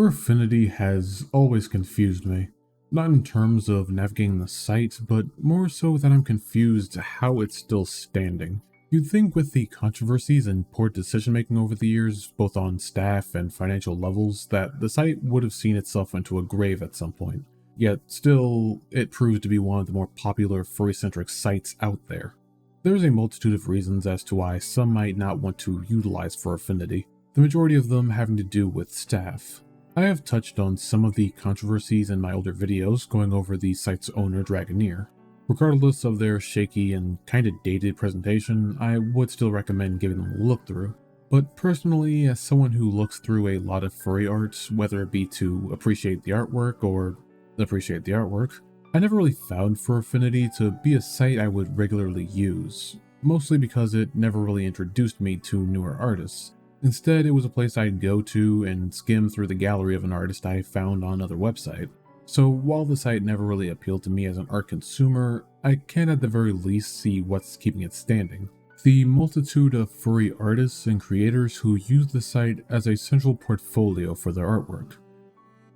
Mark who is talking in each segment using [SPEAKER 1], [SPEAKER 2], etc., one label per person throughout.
[SPEAKER 1] Affinity has always confused me, not in terms of navigating the site, but more so that I'm confused how it's still standing. You'd think with the controversies and poor decision making over the years, both on staff and financial levels, that the site would have seen itself into a grave at some point. Yet still, it proves to be one of the more popular furry-centric sites out there. There's a multitude of reasons as to why some might not want to utilize Affinity, the majority of them having to do with staff. I have touched on some of the controversies in my older videos going over the site's owner Dragoneer. Regardless of their shaky and kinda dated presentation, I would still recommend giving them a look through. But personally, as someone who looks through a lot of furry art, whether it be to appreciate the artwork or appreciate the artwork, I never really found Affinity to be a site I would regularly use, mostly because it never really introduced me to newer artists. Instead, it was a place I'd go to and skim through the gallery of an artist I found on another website. So while the site never really appealed to me as an art consumer, I can at the very least see what's keeping it standing. The multitude of furry artists and creators who use the site as a central portfolio for their artwork,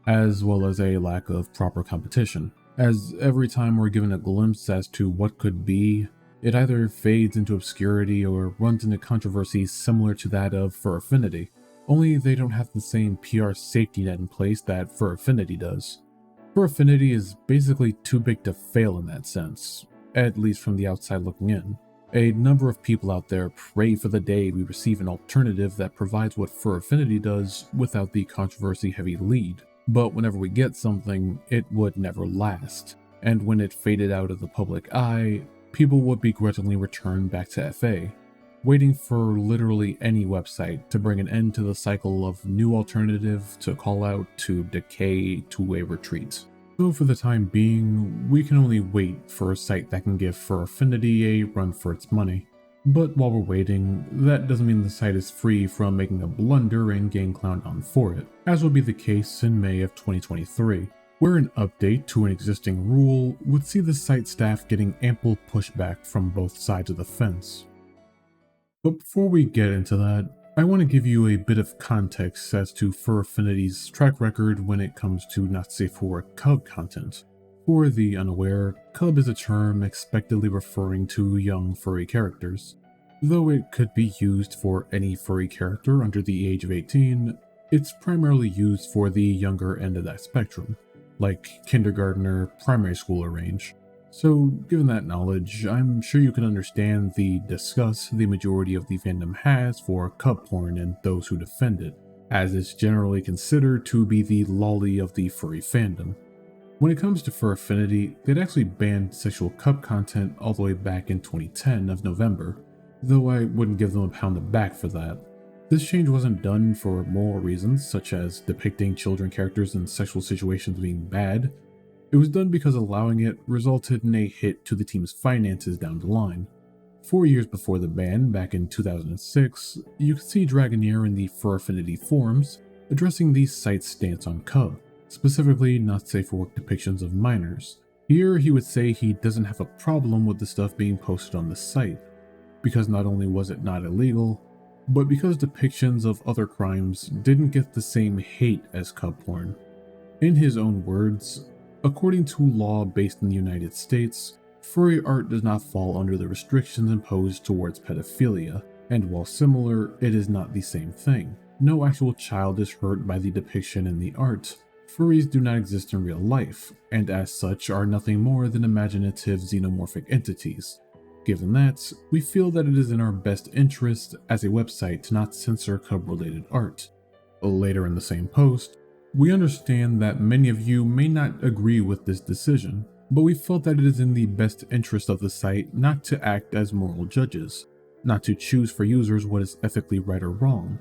[SPEAKER 1] as well as a lack of proper competition, as every time we're given a glimpse as to what could be, it either fades into obscurity or runs into controversy similar to that of Affinity, only they don't have the same PR safety net in place that Affinity does. Affinity is basically too big to fail in that sense, at least from the outside looking in. A number of people out there pray for the day we receive an alternative that provides what Affinity does without the controversy-heavy lead, but whenever we get something, it would never last, and when it faded out of the public eye, people would begrudgingly return back to FA, waiting for literally any website to bring an end to the cycle of new alternative to call out to decay to a retreat. So for the time being, we can only wait for a site that can give Affinity a run for its money. But while we're waiting, that doesn't mean the site is free from making a blunder and getting clowned on for it, as will be the case in May of 2023. Where an update to an existing rule would see the site staff getting ample pushback from both sides of the fence. But before we get into that, I want to give you a bit of context as to Affinity's track record when it comes to not safe for work cub content. For the unaware, cub is a term expectedly referring to young furry characters. Though it could be used for any furry character under the age of 18, it's primarily used for the younger end of that spectrum, like kindergartner, primary schooler range. So given that knowledge, I'm sure you can understand the disgust the majority of the fandom has for cub porn and those who defend it, as it's generally considered to be the lolly of the furry fandom. When it comes to Affinity, they'd actually banned sexual cub content all the way back in 2010 of November, though I wouldn't give them a pound of back for that. This change wasn't done for moral reasons, such as depicting children characters in sexual situations being bad. It was done because allowing it resulted in a hit to the team's finances down the line. 4 years before the ban, back in 2006, you could see Dragoneer in the Affinity forums addressing the site's stance on cub, specifically not safe for work depictions of minors. Here he would say he doesn't have a problem with the stuff being posted on the site, because not only was it not illegal, but because depictions of other crimes didn't get the same hate as cub porn. In his own words, according to law based in the United States, furry art does not fall under the restrictions imposed towards pedophilia, and while similar, it is not the same thing. No actual child is hurt by the depiction in the art. Furries do not exist in real life, and as such are nothing more than imaginative xenomorphic entities. Given that, we feel that it is in our best interest as a website to not censor cub-related art. Later in the same post, we understand that many of you may not agree with this decision, but we felt that it is in the best interest of the site not to act as moral judges, not to choose for users what is ethically right or wrong.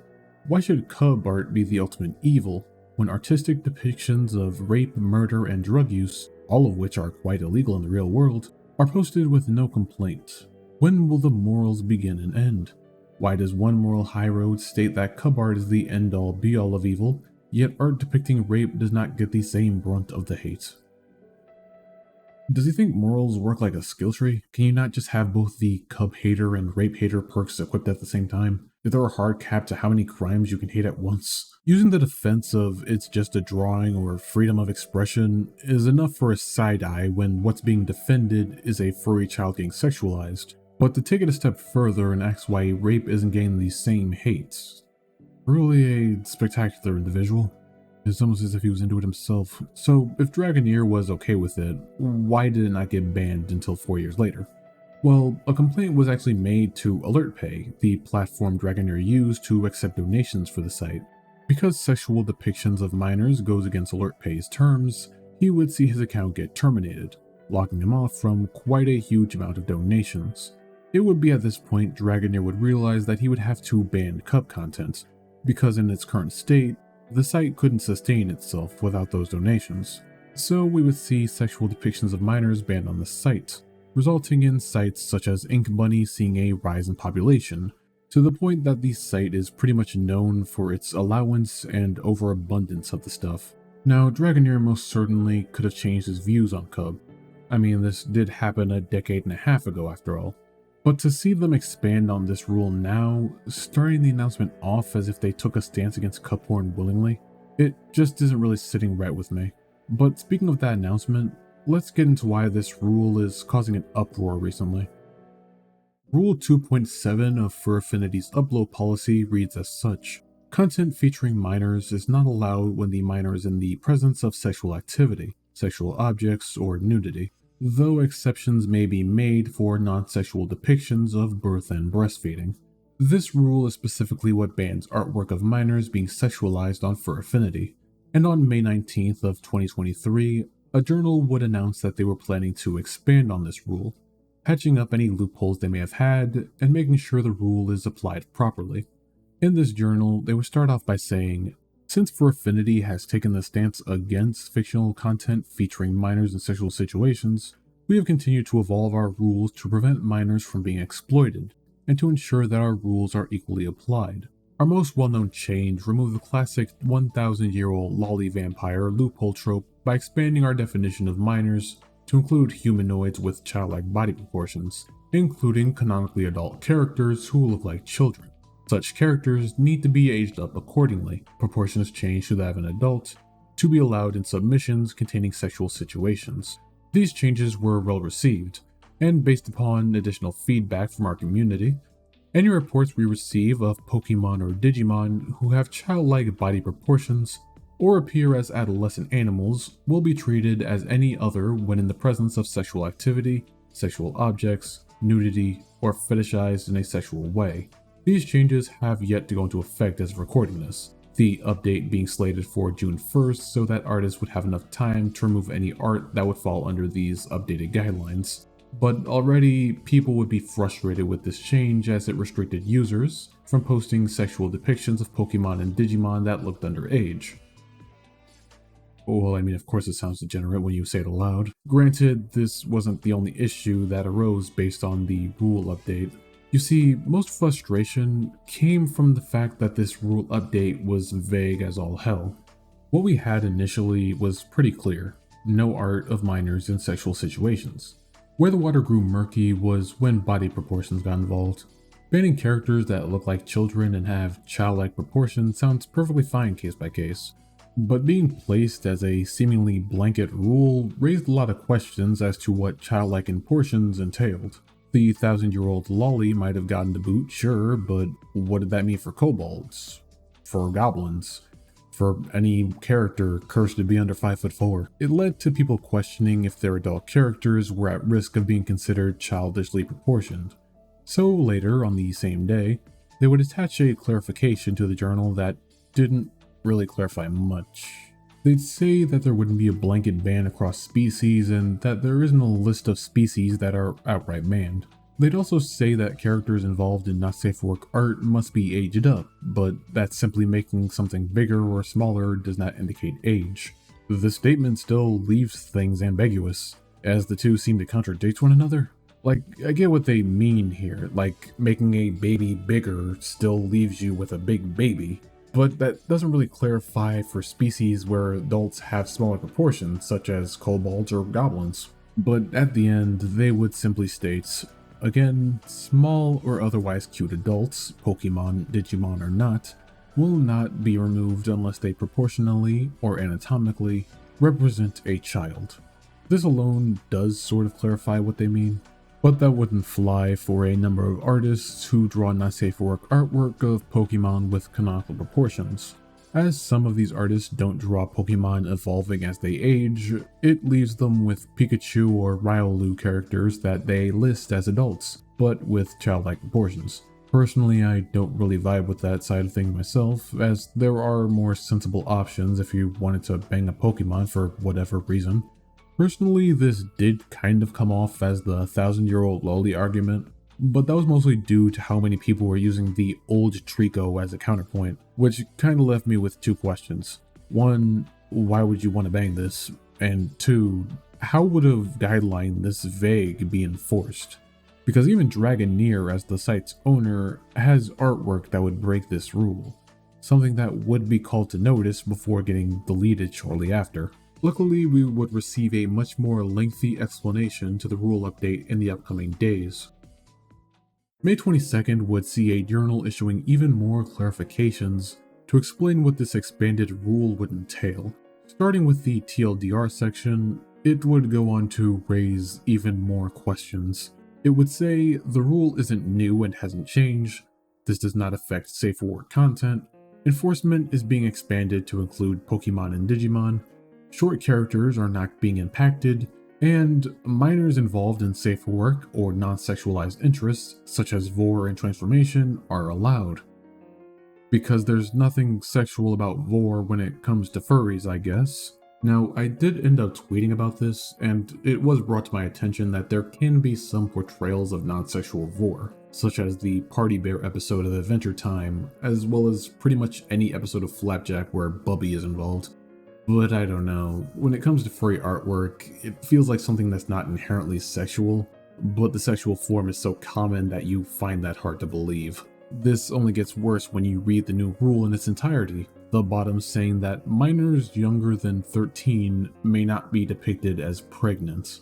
[SPEAKER 1] Why should cub art be the ultimate evil, when artistic depictions of rape, murder, and drug use, all of which are quite illegal in the real world, are posted with no complaint? When will the morals begin and end? Why does one moral high road state that cub art is the end-all be-all of evil, yet art depicting rape does not get the same brunt of the hate? Does he think morals work like a skill tree? Can you not just have both the cub hater and rape hater perks equipped at the same time? Is there a hard cap to how many crimes you can hate at once? Using the defense of it's just a drawing or freedom of expression is enough for a side eye when what's being defended is a furry child getting sexualized. But to take it a step further and ask why rape isn't getting the same hate. Really a spectacular individual. It's almost as if he was into it himself. So if Dragoneer was okay with it, why did it not get banned until 4 years later? Well, a complaint was actually made to AlertPay, the platform Dragoneer used to accept donations for the site. Because sexual depictions of minors goes against AlertPay's terms, he would see his account get terminated, locking him off from quite a huge amount of donations. It would be at this point Dragoneer would realize that he would have to ban cup content, because in its current state, the site couldn't sustain itself without those donations. So we would see sexual depictions of minors banned on the site, resulting in sites such as Ink Bunny seeing a rise in population, to the point that the site is pretty much known for its allowance and overabundance of the stuff. Now, Dragoneer most certainly could have changed his views on Cub. I mean, this did happen a decade and a half ago after all. But to see them expand on this rule now, starting the announcement off as if they took a stance against cup porn willingly, it just isn't really sitting right with me. But speaking of that announcement, let's get into why this rule is causing an uproar recently. Rule 2.7 of Fur Affinity's upload policy reads as such: content featuring minors is not allowed when the minor is in the presence of sexual activity, sexual objects, or nudity, though exceptions may be made for non-sexual depictions of birth and breastfeeding. This rule is specifically what bans artwork of minors being sexualized on Fur Affinity, and on May 19th of 2023, a journal would announce that they were planning to expand on this rule, patching up any loopholes they may have had, and making sure the rule is applied properly. In this journal, they would start off by saying, since Fur Affinity has taken the stance against fictional content featuring minors in sexual situations, we have continued to evolve our rules to prevent minors from being exploited, and to ensure that our rules are equally applied. Our most well-known change removed the classic 1,000-year-old lolly vampire loophole trope by expanding our definition of minors to include humanoids with childlike body proportions, including canonically adult characters who look like children. Such characters need to be aged up accordingly, proportions changed to that of an adult, to be allowed in submissions containing sexual situations. These changes were well received, and based upon additional feedback from our community, any reports we receive of Pokemon or Digimon who have childlike body proportions or appear as adolescent animals will be treated as any other when in the presence of sexual activity, sexual objects, nudity, or fetishized in a sexual way. These changes have yet to go into effect as of recording this, the update being slated for June 1st so that artists would have enough time to remove any art that would fall under these updated guidelines. But already, people would be frustrated with this change as it restricted users from posting sexual depictions of Pokemon and Digimon that looked underage. Well, I mean, of course it sounds degenerate when you say it aloud. Granted, this wasn't the only issue that arose based on the rule update. You see, most frustration came from the fact that this rule update was vague as all hell. What we had initially was pretty clear: no art of minors in sexual situations. Where the water grew murky was when body proportions got involved. Banning characters that look like children and have childlike proportions sounds perfectly fine case by case, but being placed as a seemingly blanket rule raised a lot of questions as to what childlike proportions entailed. The 1,000-year-old lolly might have gotten the boot, sure, but what did that mean for kobolds? For goblins? For any character cursed to be under 5'4"? It led to people questioning if their adult characters were at risk of being considered childishly proportioned. So later, on the same day, they would attach a clarification to the journal that didn't really clarify much. They'd say that there wouldn't be a blanket ban across species and that there isn't a list of species that are outright banned. They'd also say that characters involved in not safe for work art must be aged up, but that simply making something bigger or smaller does not indicate age. This statement still leaves things ambiguous, as the two seem to contradict one another. Like, I get what they mean here, like making a baby bigger still leaves you with a big baby. But that doesn't really clarify for species where adults have smaller proportions, such as kobolds or goblins. But at the end, they would simply state, Again, small or otherwise cute adults, Pokemon, Digimon or not, will not be removed unless they proportionally or anatomically represent a child. This alone does sort of clarify what they mean, but that wouldn't fly for a number of artists who draw not safe for work artwork of Pokemon with canonical proportions. As some of these artists don't draw Pokemon evolving as they age, it leaves them with Pikachu or Riolu characters that they list as adults, but with childlike proportions. Personally, I don't really vibe with that side of things myself, as there are more sensible options if you wanted to bang a Pokemon for whatever reason. Personally, this did kind of come off as the 1,000-year-old loli argument, but that was mostly due to how many people were using the old Trico as a counterpoint, which kind of left me with two questions. One, why would you want to bang this? And two, how would a guideline this vague be enforced? Because even Dragoneer, as the site's owner, has artwork that would break this rule, something that would be called to notice before getting deleted shortly after. Luckily, we would receive a much more lengthy explanation to the rule update in the upcoming days. May 22nd would see a journal issuing even more clarifications to explain what this expanded rule would entail. Starting with the TLDR section, it would go on to raise even more questions. It would say the rule isn't new and hasn't changed, this does not affect safe for work content, enforcement is being expanded to include Pokemon and Digimon, short characters are not being impacted, and minors involved in safe for work or non-sexualized interests, such as vor and transformation, are allowed. Because there's nothing sexual about vor when it comes to furries, I guess. Now, I did end up tweeting about this, and it was brought to my attention that there can be some portrayals of non-sexual vor, such as the Party Bear episode of Adventure Time, as well as pretty much any episode of Flapjack where Bubby is involved. But I don't know, when it comes to furry artwork, it feels like something that's not inherently sexual, but the sexual form is so common that you find that hard to believe. This only gets worse when you read the new rule in its entirety, the bottom saying that minors younger than 13 may not be depicted as pregnant.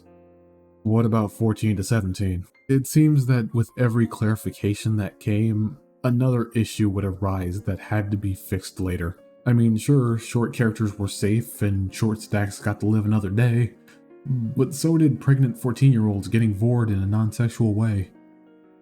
[SPEAKER 1] What about 14 to 17? It seems that with every clarification that came, another issue would arise that had to be fixed later. I mean, sure, short characters were safe and short stacks got to live another day, but so did pregnant 14-year-olds getting vored in a non-sexual way.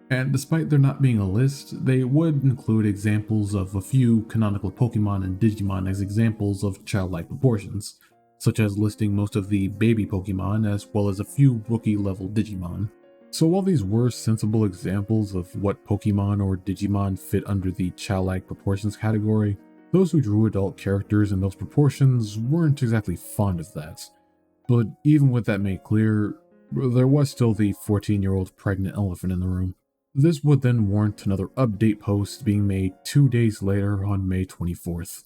[SPEAKER 1] And despite there not being a list, they would include examples of a few canonical Pokemon and Digimon as examples of childlike proportions, such as listing most of the baby Pokemon as well as a few rookie-level Digimon. So while these were sensible examples of what Pokemon or Digimon fit under the childlike proportions category, those who drew adult characters in those proportions weren't exactly fond of that. But even with that made clear, there was still the 14-year-old pregnant elephant in the room. This would then warrant another update post being made 2 days later on May 24th.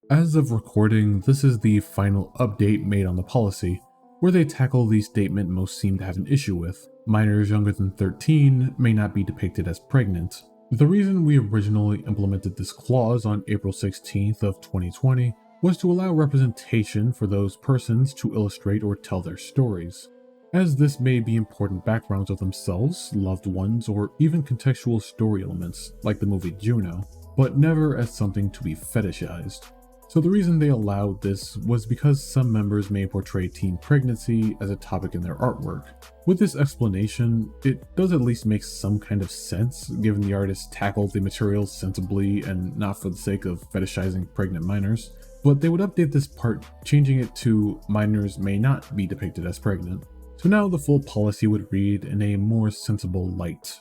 [SPEAKER 1] As of recording, this is the final update made on the policy, where they tackle the statement most seem to have an issue with. Minors younger than 13 may not be depicted as pregnant. The reason we originally implemented this clause on April 16th of 2020 was to allow representation for those persons to illustrate or tell their stories, as this may be important backgrounds of themselves, loved ones, or even contextual story elements, like the movie Juno, but never as something to be fetishized. So the reason they allowed this was because some members may portray teen pregnancy as a topic in their artwork. With this explanation, it does at least make some kind of sense, given the artist tackled the material sensibly and not for the sake of fetishizing pregnant minors, but they would update this part, changing it to minors may not be depicted as pregnant. So now the full policy would read in a more sensible light.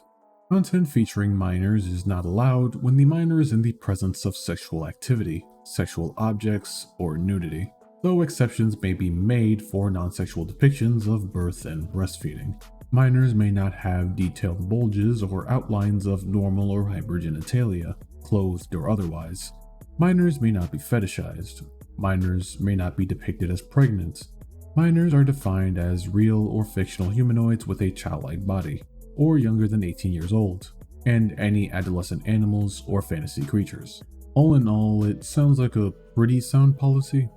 [SPEAKER 1] Content featuring minors is not allowed when the minor is in the presence of sexual activity, sexual objects, or nudity, though exceptions may be made for non-sexual depictions of birth and breastfeeding. Minors may not have detailed bulges or outlines of normal or hypergenitalia, clothed or otherwise. Minors may not be fetishized. Minors may not be depicted as pregnant. Minors are defined as real or fictional humanoids with a childlike body, or younger than 18 years old, and any adolescent animals or fantasy creatures. All in all, it sounds like a pretty sound policy.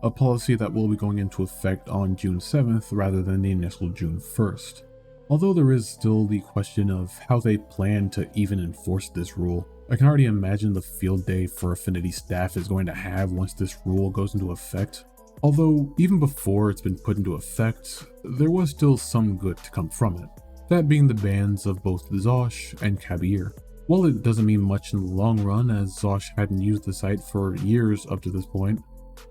[SPEAKER 1] A policy that will be going into effect on June 7th rather than the initial June 1st. Although there is still the question of how they plan to even enforce this rule. I can already imagine the field day for Affinity staff is going to have once this rule goes into effect. Although, even before it's been put into effect, there was still some good to come from it. That being the bans of both Zosh and Kabir. While it doesn't mean much in the long run, as Zosh hadn't used the site for years up to this point,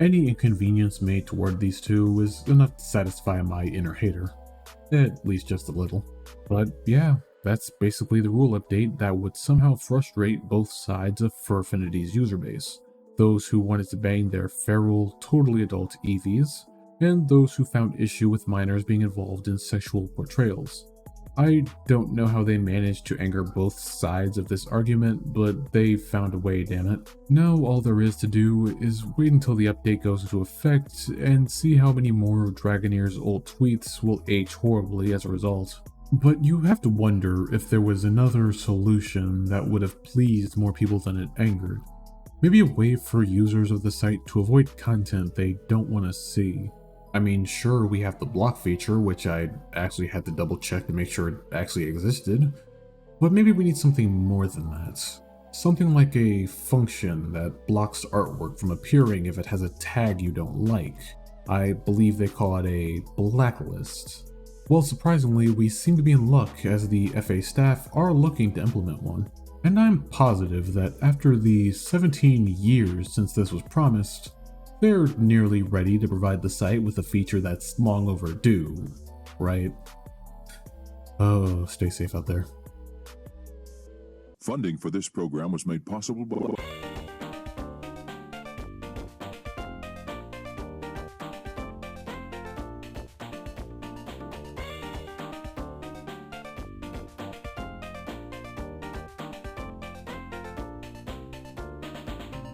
[SPEAKER 1] any inconvenience made toward these two is enough to satisfy my inner hater. At least just a little. But yeah, that's basically the rule update that would somehow frustrate both sides for Affinity's user base. Those who wanted to bang their feral, totally adult EVs, and those who found issue with minors being involved in sexual portrayals. I don't know how they managed to anger both sides of this argument, but they found a way, damn it. Now all there is to do is wait until the update goes into effect and see how many more of Dragoneer's old tweets will age horribly as a result. But you have to wonder if there was another solution that would have pleased more people than it angered. Maybe a way for users of the site to avoid content they don't want to see. I mean, sure, we have the block feature, which I actually had to double check to make sure it actually existed, but maybe we need something more than that. Something like a function that blocks artwork from appearing if it has a tag you don't like. I believe they call it a blacklist. Well, surprisingly, we seem to be in luck as the FA staff are looking to implement one. And I'm positive that after the 17 years since this was promised, they're nearly ready to provide the site with a feature that's long overdue, right? Oh, stay safe out there.
[SPEAKER 2] Funding for this program was made possible by